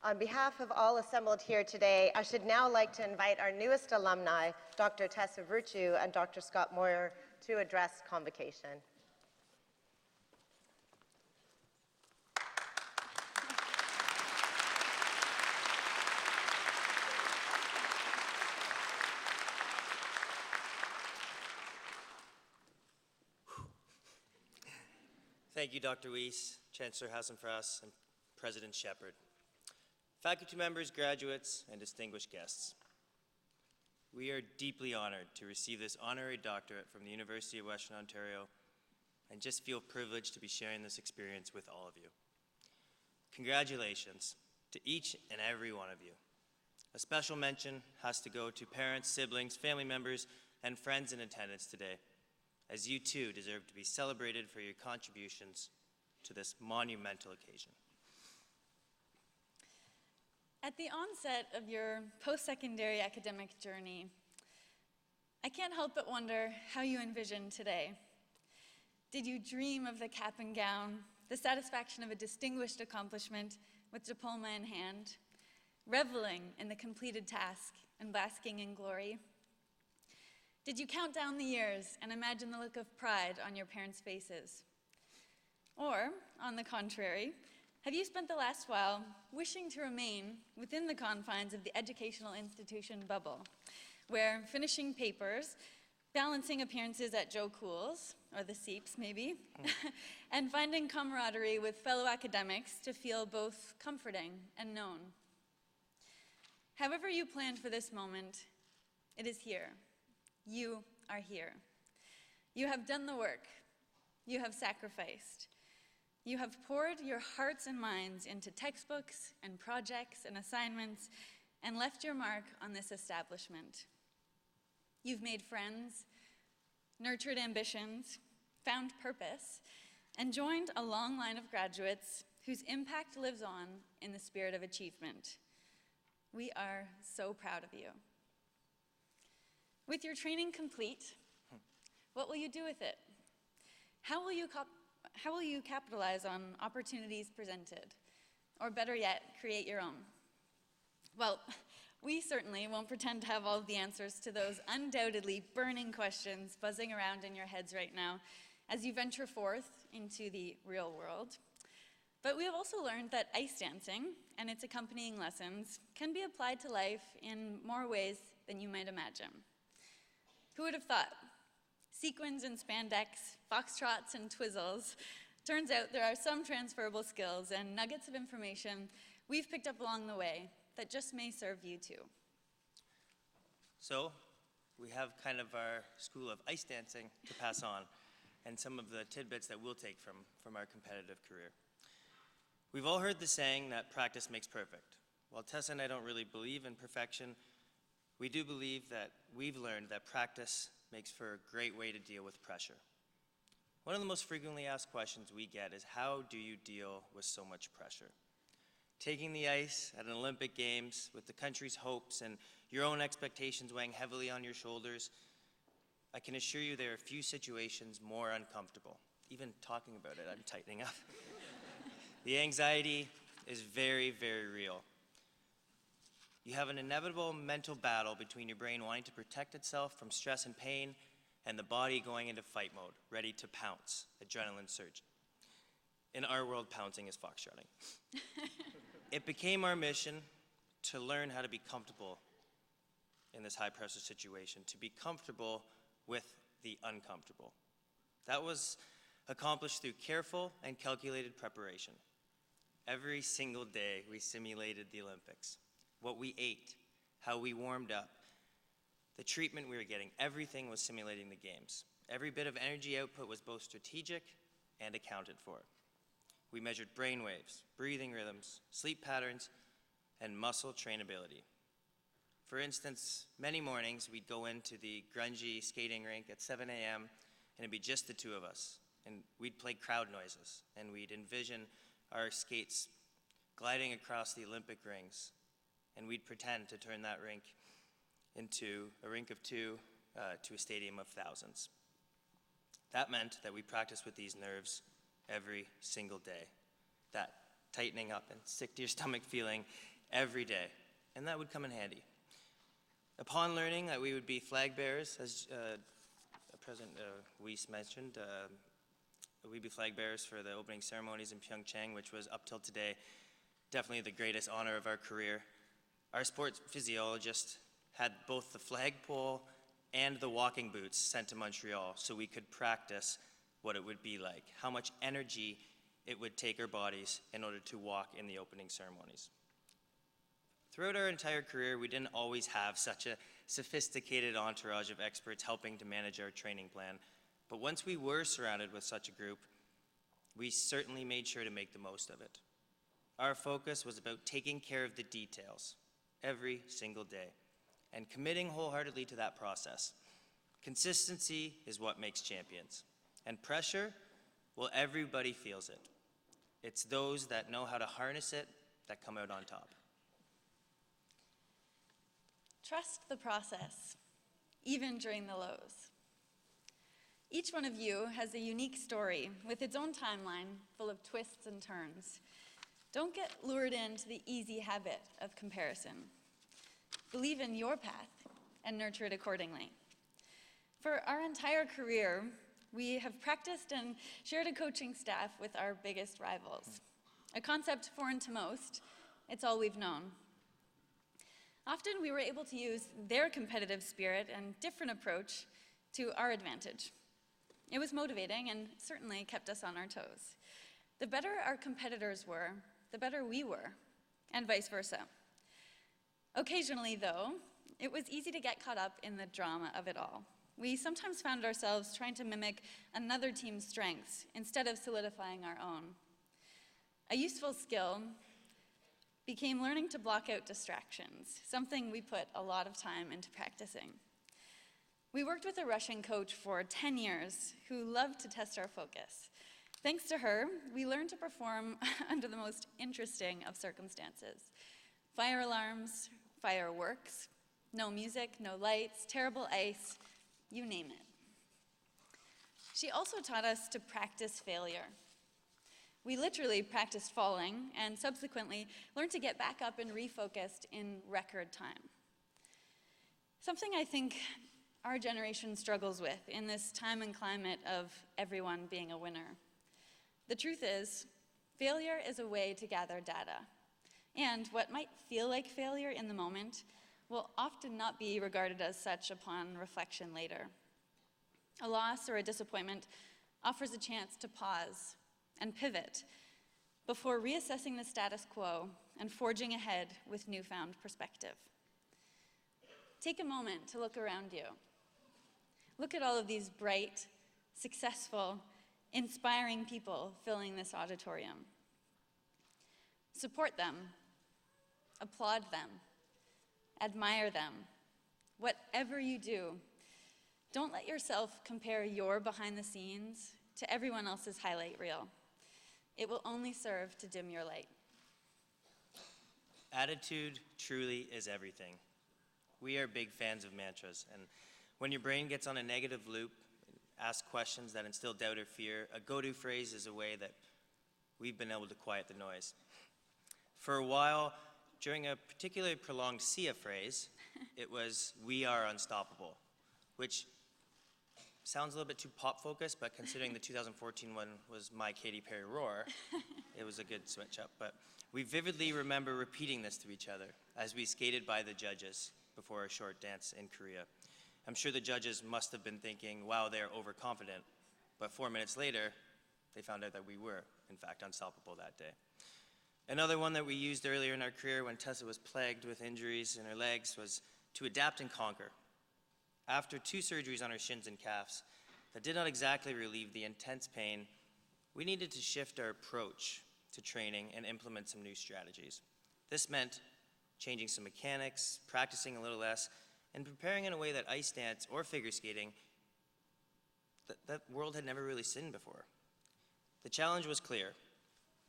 On behalf of all assembled here today, I should now like to invite our newest alumni, Dr. Tessa and Dr. Scott Moir, to address Convocation. Thank you, Dr. Weiss, Chancellor Hassan-Frass, and President Shepherd. Faculty members, graduates, and distinguished guests. We are deeply honored to receive this honorary doctorate from the University of Western Ontario and just feel privileged to be sharing this experience with all of you. Congratulations to each and every one of you. A special mention has to go to parents, siblings, family members, and friends in attendance today, as you too deserve to be celebrated for your contributions to this monumental occasion. At the onset of your post-secondary academic journey, I can't help but wonder how you envisioned today. Did you dream of the cap and gown, the satisfaction of a distinguished accomplishment with diploma in hand, reveling in the completed task and basking in glory? Did you count down the years and imagine the look of pride on your parents' faces? Or, on the contrary, have you spent the last while wishing to remain within the confines of the educational institution bubble, where finishing papers, balancing appearances at Joe Cool's, or the Seeps maybe, and finding camaraderie with fellow academics to feel both comforting and known? However you planned for this moment, it is here. You are here. You have done the work. You have sacrificed. You have poured your hearts and minds into textbooks and projects and assignments and left your mark on this establishment. You've made friends, nurtured ambitions, found purpose, and joined a long line of graduates whose impact lives on in the spirit of achievement. We are so proud of you. With your training complete, what will you do with it? How will you capitalize on opportunities presented? Or better yet, create your own? Well, we certainly won't pretend to have all of the answers to those undoubtedly burning questions buzzing around in your heads right now as you venture forth into the real world. But we have also learned that ice dancing and its accompanying lessons can be applied to life in more ways than you might imagine. Who would have thought? Sequins and spandex, foxtrots and twizzles. Turns out there are some transferable skills and nuggets of information we've picked up along the way that just may serve you too. So, we have kind of our school of ice dancing to pass on and some of the tidbits that we'll take from our competitive career. We've all heard the saying that practice makes perfect. While Tessa and I don't really believe in perfection, we do believe that we've learned that practice makes for a great way to deal with pressure. One of the most frequently asked questions we get is, how do you deal with so much pressure? Taking the ice at an Olympic Games with the country's hopes and your own expectations weighing heavily on your shoulders, I can assure you there are few situations more uncomfortable. Even talking about it, I'm tightening up. The anxiety is very, very real. You have an inevitable mental battle between your brain wanting to protect itself from stress and pain and the body going into fight mode, ready to pounce, adrenaline surge. In our world, pouncing is foxtrotting. It became our mission to learn how to be comfortable in this high-pressure situation, to be comfortable with the uncomfortable. That was accomplished through careful and calculated preparation. Every single day, we simulated the Olympics. What we ate, how we warmed up, the treatment we were getting, everything was simulating the games. Every bit of energy output was both strategic and accounted for. We measured brain waves, breathing rhythms, sleep patterns, and muscle trainability. For instance, many mornings we'd go into the grungy skating rink at 7 a.m. and it'd be just the two of us. And we'd play crowd noises, and we'd envision our skates gliding across the Olympic rings, and we'd pretend to turn that rink into a rink of two to a stadium of thousands. That meant that we practiced with these nerves every single day. That tightening up and sick to your stomach feeling every day, and that would come in handy. Upon learning that we would be flag bearers, as President Weiss mentioned, we'd be flag bearers for the opening ceremonies in Pyeongchang, which was up till today definitely the greatest honor of our career. Our sports physiologist had both the flagpole and the walking boots sent to Montreal so we could practice what it would be like, how much energy it would take our bodies in order to walk in the opening ceremonies. Throughout our entire career, we didn't always have such a sophisticated entourage of experts helping to manage our training plan, but once we were surrounded with such a group, we certainly made sure to make the most of it. Our focus was about taking care of the details every single day and committing wholeheartedly to that process. Consistency is what makes champions. And pressure, well, everybody feels it. It's those that know how to harness it that come out on top. Trust the process, even during the lows. Each one of you has a unique story with its own timeline full of twists and turns. Don't get lured into the easy habit of comparison. Believe in your path and nurture it accordingly. For our entire career, we have practiced and shared a coaching staff with our biggest rivals. A concept foreign to most, it's all we've known. Often we were able to use their competitive spirit and different approach to our advantage. It was motivating and certainly kept us on our toes. The better our competitors were, the better we were, and vice versa. Occasionally, though, it was easy to get caught up in the drama of it all. We sometimes found ourselves trying to mimic another team's strengths instead of solidifying our own. A useful skill became learning to block out distractions, something we put a lot of time into practicing. We worked with a Russian coach for 10 years who loved to test our focus. Thanks to her, we learned to perform under the most interesting of circumstances. Fire alarms, fireworks, no music, no lights, terrible ice, you name it. She also taught us to practice failure. We literally practiced falling and subsequently learned to get back up and refocused in record time. Something I think our generation struggles with in this time and climate of everyone being a winner. The truth is, failure is a way to gather data. And what might feel like failure in the moment will often not be regarded as such upon reflection later. A loss or a disappointment offers a chance to pause and pivot before reassessing the status quo and forging ahead with newfound perspective. Take a moment to look around you. Look at all of these bright, successful, inspiring people filling this auditorium. Support them, applaud them, admire them. Whatever you do, don't let yourself compare your behind the scenes to everyone else's highlight reel. It will only serve to dim your light. Attitude truly is everything. We are big fans of mantras, and when your brain gets on a negative loop, ask questions that instill doubt or fear, a go-to phrase is a way that we've been able to quiet the noise. For a while, during a particularly prolonged SIA phrase, it was, "We are unstoppable," which sounds a little bit too pop-focused, but considering the 2014 one was My Katy Perry Roar, it was a good switch up. But we vividly remember repeating this to each other as we skated by the judges before a short dance in Korea. I'm sure the judges must have been thinking, wow, they're overconfident. But 4 minutes later, they found out that we were, in fact, unstoppable that day. Another one that we used earlier in our career when Tessa was plagued with injuries in her legs was to adapt and conquer. After 2 surgeries on her shins and calves that did not exactly relieve the intense pain, we needed to shift our approach to training and implement some new strategies. This meant changing some mechanics, practicing a little less, and preparing in a way that ice dance or figure skating, that world had never really seen before. The challenge was clear.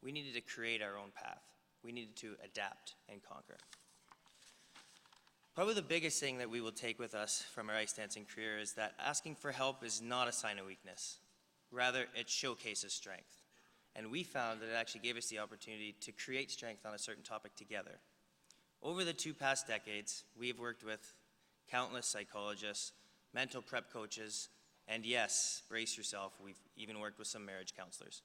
We needed to create our own path. We needed to adapt and conquer. Probably the biggest thing that we will take with us from our ice dancing career is that asking for help is not a sign of weakness. Rather, it showcases strength. And we found that it actually gave us the opportunity to create strength on a certain topic together. Over the 2 past decades, we've worked with countless psychologists, mental prep coaches, and yes, brace yourself, we've even worked with some marriage counselors.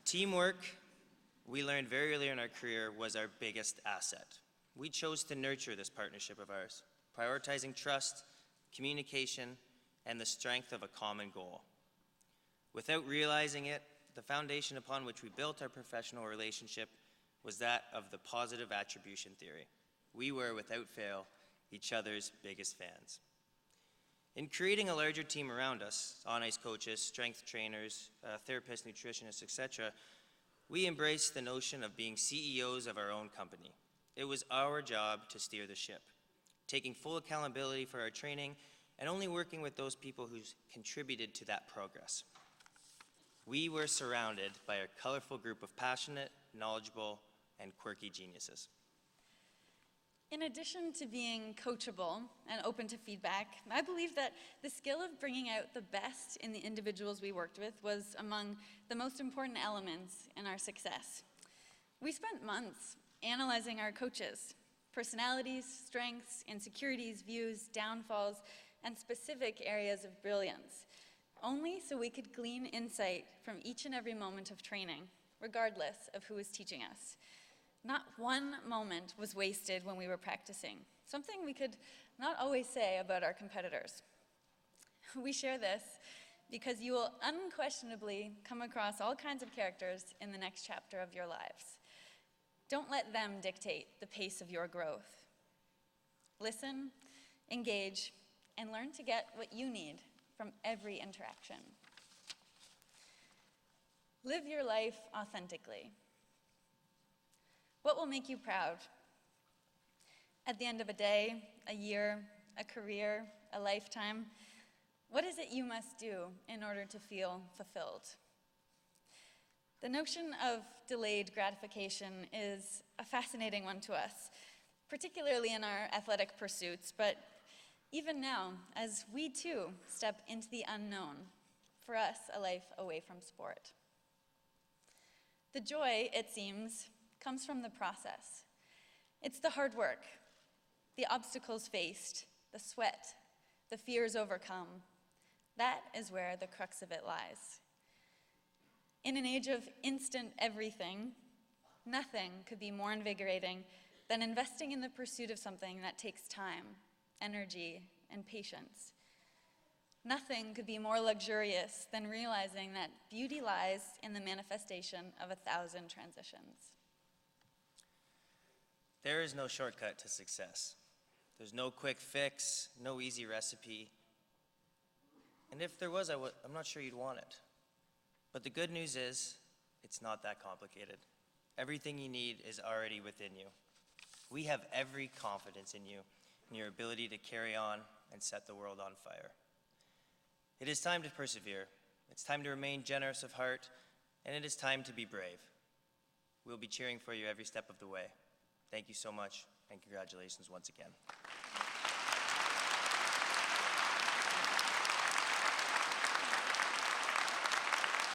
Teamwork, we learned very early in our career, was our biggest asset. We chose to nurture this partnership of ours, prioritizing trust, communication, and the strength of a common goal. Without realizing it, the foundation upon which we built our professional relationship was that of the positive attribution theory. We were, without fail, each other's biggest fans. In creating a larger team around us, on-ice coaches, strength trainers, therapists, nutritionists, etc., we embraced the notion of being CEOs of our own company. It was our job to steer the ship, taking full accountability for our training and only working with those people who contributed to that progress. We were surrounded by a colorful group of passionate, knowledgeable, and quirky geniuses. In addition to being coachable and open to feedback, I believe that the skill of bringing out the best in the individuals we worked with was among the most important elements in our success. We spent months analyzing our coaches, personalities, strengths, insecurities, views, downfalls, and specific areas of brilliance, only so we could glean insight from each and every moment of training, regardless of who was teaching us. Not one moment was wasted when we were practicing, something we could not always say about our competitors. We share this because you will unquestionably come across all kinds of characters in the next chapter of your lives. Don't let them dictate the pace of your growth. Listen, engage, and learn to get what you need from every interaction. Live your life authentically. What will make you proud? At the end of a day, a year, a career, a lifetime, what is it you must do in order to feel fulfilled? The notion of delayed gratification is a fascinating one to us, particularly in our athletic pursuits, but even now, as we too step into the unknown, for us, a life away from sport. The joy, it seems, comes from the process. It's the hard work, the obstacles faced, the sweat, the fears overcome. That is where the crux of it lies. In an age of instant everything, nothing could be more invigorating than investing in the pursuit of something that takes time, energy, and patience. Nothing could be more luxurious than realizing that beauty lies in the manifestation of 1,000 transitions. There is no shortcut to success. There's no quick fix, no easy recipe. And if there was, I'm not sure you'd want it. But the good news is, it's not that complicated. Everything you need is already within you. We have every confidence in you, in your ability to carry on and set the world on fire. It is time to persevere. It's time to remain generous of heart, and it is time to be brave. We'll be cheering for you every step of the way. Thank you so much, and congratulations once again.